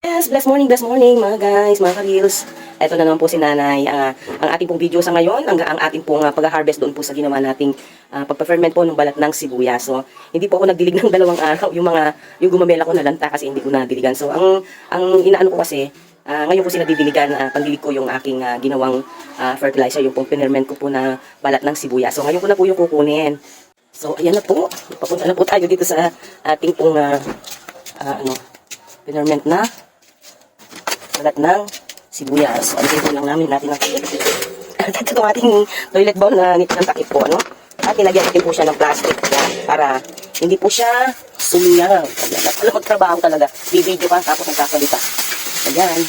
Yes, blessed morning mga guys, mga ka-reels. Ito na naman po si Nanay. Ang ating pong video sa ngayon, ang ating pong pag-harvest doon po sa ginawa nating pagpa-ferment po ng balat ng sibuyas. So, hindi po ako nagdilig ng 2 araw. Yung gumamela ko na lanta kasi hindi ko nadiligan. So, ang inaano ko kasi, ngayon ko sila didiligan, pandilig ko yung aking ginawang fertilizer, yung pong ferment ko po na balat ng sibuyas. So, ngayon ko na po yung kukunin. So, ayan na po. Papunta na po tayo dito sa ating pong ferment na balat ng sibuyas. Ano lang namin natin ng takip. Ito itong ating toilet bowl na ng takip po, ano? At nilagyan natin po siya ng plastic para hindi po siya sumiyang. Alam, magtrabaho talaga. Bibidyo ka tapos nagkakalita. Ayan.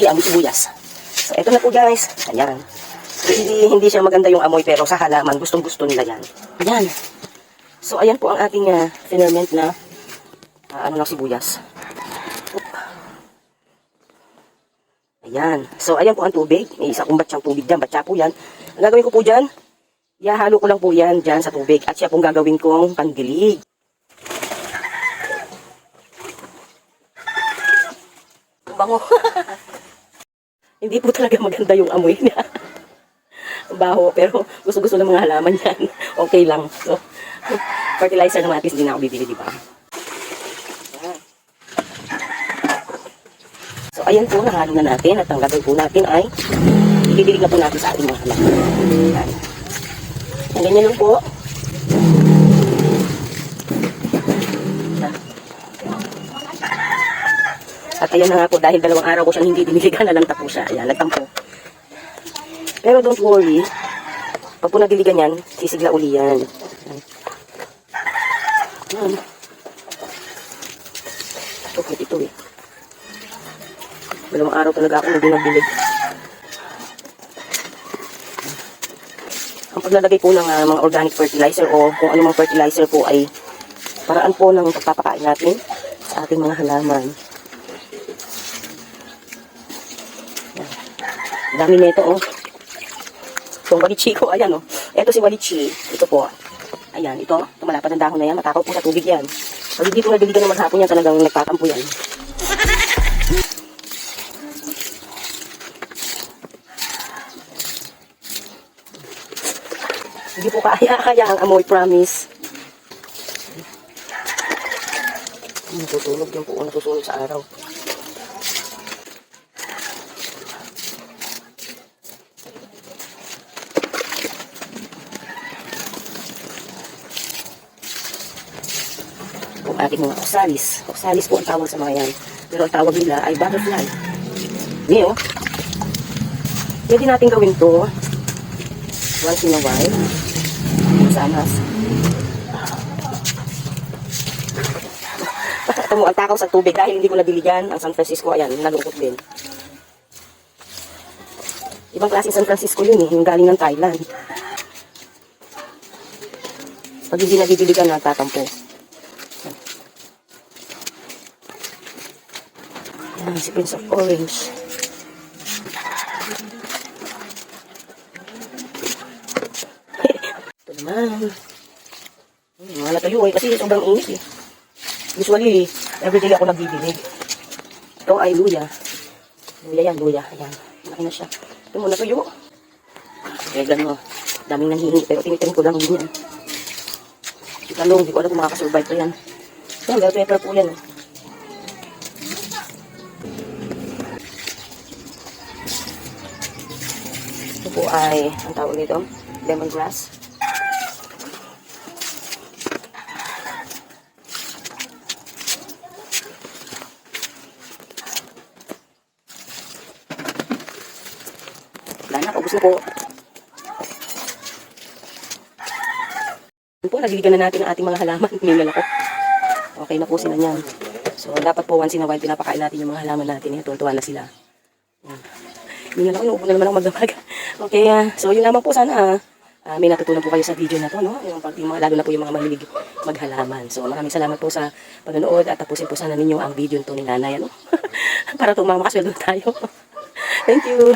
Ang sibuyas. So, ito na po guys. Ayan. So, hindi siya maganda yung amoy pero sa halaman, gustong-gusto nila yan. Ayan. So, ayan po ang ating ferment na ng sibuyas. Ayan. So, ayan po ang tubig. May isa kong batsyang tubig dyan. Batya po yan. Ang gagawin ko po dyan, ihahalo ko lang po yan dyan sa tubig. At siya pong gagawin kong pandilig. Bango. Hindi po talaga maganda yung amoy niya. Baho. Pero gusto-gusto ng mga halaman yan. Okay lang. So, fertilizer naman at least hindi na ako bibili, diba? So, ayan po, nahalo na natin. At ang gagawin po natin ay ididilig na po natin sa ating mga halaman. Ayan. Ang ganyan lang po. At ayan na nga po, dahil 2 araw ko siyang hindi diniligan, nalanta po siya. Ayan, nagtampo. Pero don't worry, pag po nadiligan yan, sisigla uli yan. Ayan. Ito eh. 2 araw talaga ako hindi nagdilig. Ang paglalagay po ng mga organic fertilizer o kung anumang fertilizer po ay paraan po ng pagpapakain natin sa ating mga halaman. Dami nito oh. Itong walichi ko, ayan oh. Ito si walichi. Ito po. Ayan, ito. Tumalapad ang dahon na yan. Matakaw po sa tubig yan. Pag hindi po nadiligan ng maghapon yan, talagang nagtatampo yan. Hindi po kaya ang amoy, promise. Natutunog yan po, natutunog sa araw. Ang ating mga oxalis. Oxalis po ang tawag sa mga yan. Pero ang tawag nila ay butterfly. Ngayon, pwede natin gawin to once in a while. Sanas. Ito mo, ang takaw sa tubig dahil hindi ko nadiligan ang San Francisco. Ayan, nalungkot din. Ibang klaseng San Francisco yun eh, yung galing ng Thailand. Pag hindi nadidiligan, nagtatampo. Ayan, si Prince of Orange. Naman. Mga natuyo eh, kasi sobrang init eh. Usually, everyday ako nagbibilig. Ito ay luya. Luya yan, luya. Ayan, laki na siya. Ito mo, natuyo. Kaya gano'n, daming nanhihingi. Pero tinitin ko lang yun yan. Talong, hindi ko alam kung makakasurvive ko yan. Ayan, bell pepper po yan. Ito po ay, ang tawag nito, lemongrass. Wala na, paubos na po. Yan po, nagiligan na natin ang ating mga halaman. Minal ako. Okay na po sila niyan. So, dapat po once in a while, pinapakain natin yung mga halaman natin. Tuwan-tuwa na sila. Minal ako, inuupo na naman ako magdamag. Okay, so yun lamang po sana. May natutunan po kayo sa video na to, no? Yung lalo na po yung mga mahilig maghalaman. So, maraming salamat po sa panonood at tapusin po sana ninyo ang video nito ni Nanay, ano? Para tumama makasweldo tayo. Thank you!